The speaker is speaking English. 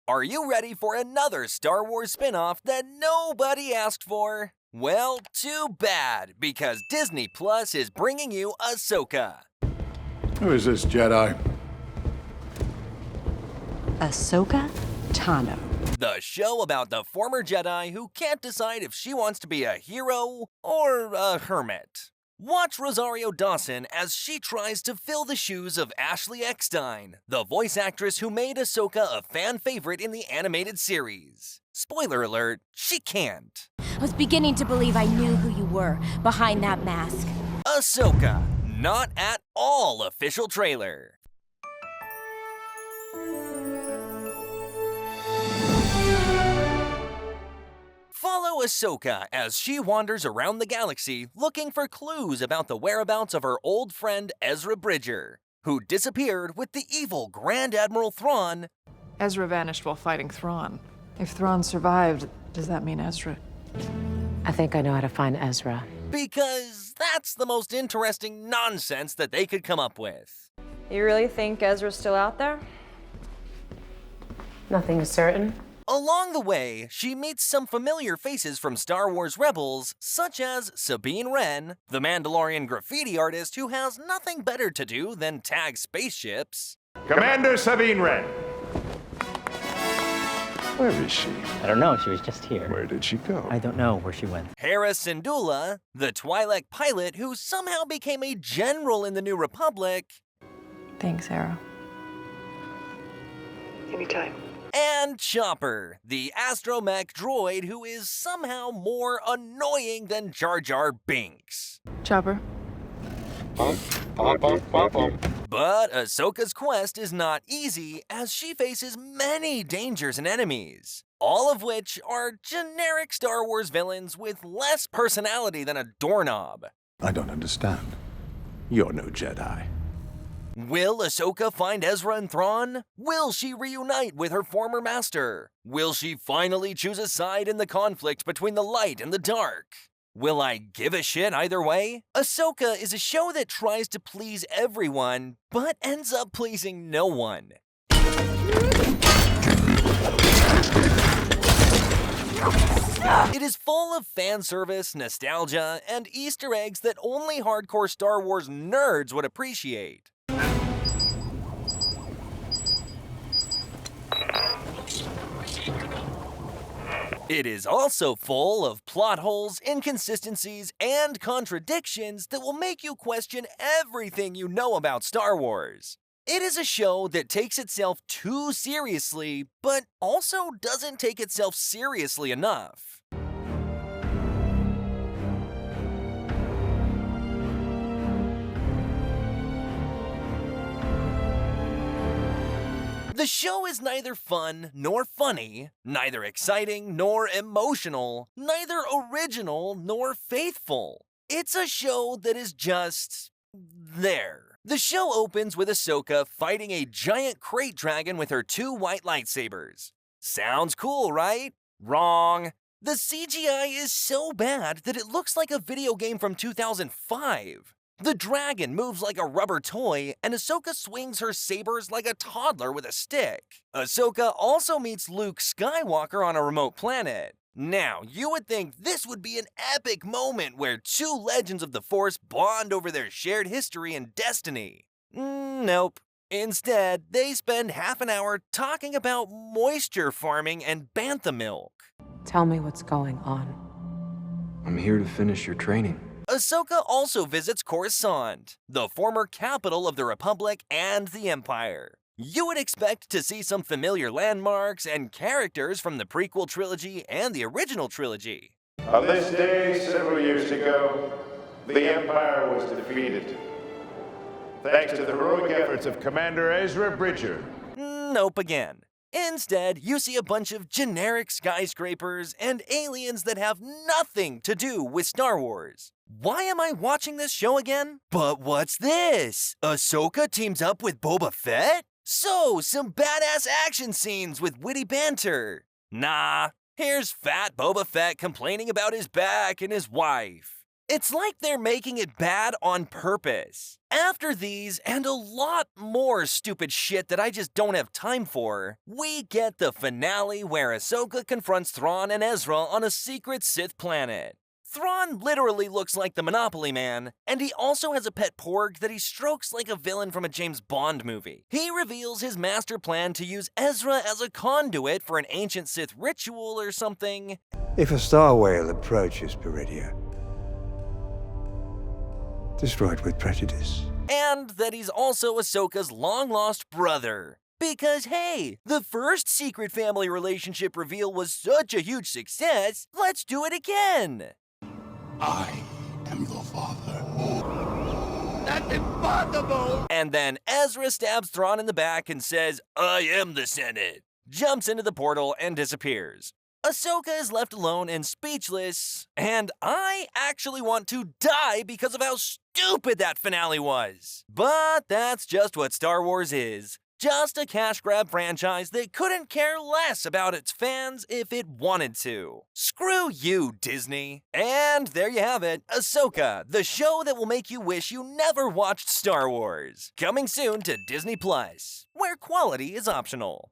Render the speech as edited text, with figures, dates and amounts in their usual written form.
Are you ready for another Star Wars spin-off that nobody asked for? Well, too bad, because Disney Plus is bringing you Ahsoka. Who is this Jedi? Ahsoka Tano. The show about the former Jedi who can't decide if she wants to be a hero or a hermit. Watch Rosario Dawson as she tries to fill the shoes of Ashley Eckstein, the voice actress who made Ahsoka a fan favorite in the animated series. Spoiler alert, she can't. I was beginning to believe I knew who you were behind that mask. Ahsoka, not at all official trailer. Follow Ahsoka as she wanders around the galaxy looking for clues about the whereabouts of her old friend Ezra Bridger, who disappeared with the evil Grand Admiral Thrawn. Ezra vanished while fighting Thrawn. If Thrawn survived, does that mean Ezra? I think I know how to find Ezra. Because that's the most interesting nonsense that they could come up with. You really think Ezra's still out there? Nothing is certain. Along the way, she meets some familiar faces from Star Wars Rebels, such as Sabine Wren, the Mandalorian graffiti artist who has nothing better to do than tag spaceships. Commander Sabine Wren. Where is she? I don't know, she was just here. Where did she go? I don't know where she went. Hera Syndulla, the Twi'lek pilot who somehow became a general in the New Republic. Thanks, Hera. Anytime. And Chopper, the astromech droid who is somehow more annoying than Jar Jar Binks. Chopper. But Ahsoka's quest is not easy as she faces many dangers and enemies, all of which are generic Star Wars villains with less personality than a doorknob. I don't understand. You're no Jedi. Will Ahsoka find Ezra and Thrawn? Will she reunite with her former master? Will she finally choose a side in the conflict between the light and the dark? Will I give a shit either way? Ahsoka is a show that tries to please everyone, but ends up pleasing no one. It is full of fan service, nostalgia, and Easter eggs that only hardcore Star Wars nerds would appreciate. It is also full of plot holes, inconsistencies, and contradictions that will make you question everything you know about Star Wars. It is a show that takes itself too seriously, but also doesn't take itself seriously enough. The show is neither fun nor funny, neither exciting nor emotional, neither original nor faithful. It's a show that is just there. The show opens with Ahsoka fighting a giant crate dragon with her two white lightsabers. Sounds cool, right? Wrong. The CGI is so bad that it looks like a video game from 2005. The dragon moves like a rubber toy, and Ahsoka swings her sabers like a toddler with a stick. Ahsoka also meets Luke Skywalker on a remote planet. Now, you would think this would be an epic moment where two legends of the Force bond over their shared history and destiny. Nope. Instead, they spend half an hour talking about moisture farming and bantha milk. Tell me what's going on. I'm here to finish your training. Ahsoka also visits Coruscant, the former capital of the Republic and the Empire. You would expect to see some familiar landmarks and characters from the prequel trilogy and the original trilogy. On this day, several years ago, the Empire was defeated. Thanks to the heroic efforts of Commander Ezra Bridger. Nope again. Instead, you see a bunch of generic skyscrapers and aliens that have nothing to do with Star Wars. Why am I watching this show again? But what's this? Ahsoka teams up with Boba Fett? So, some badass action scenes with witty banter. Nah, here's fat Boba Fett complaining about his back and his wife. It's like they're making it bad on purpose. After these, and a lot more stupid shit that I just don't have time for, we get the finale where Ahsoka confronts Thrawn and Ezra on a secret Sith planet. Thrawn literally looks like the Monopoly Man, and he also has a pet porg that he strokes like a villain from a James Bond movie. He reveals his master plan to use Ezra as a conduit for an ancient Sith ritual or something. If a star whale approaches Peridia, destroy it with prejudice. And that he's also Ahsoka's long-lost brother. Because hey, the first secret family relationship reveal was such a huge success, let's do it again! I am your father. That's impossible! And then Ezra stabs Thrawn in the back and says, "I am the Senate," jumps into the portal and disappears. Ahsoka is left alone and speechless, and I actually want to die because of how stupid that finale was. But that's just what Star Wars is. Just a cash grab franchise that couldn't care less about its fans if it wanted to. Screw you, Disney. And there you have it, Ahsoka, the show that will make you wish you never watched Star Wars. Coming soon to Disney+, where quality is optional.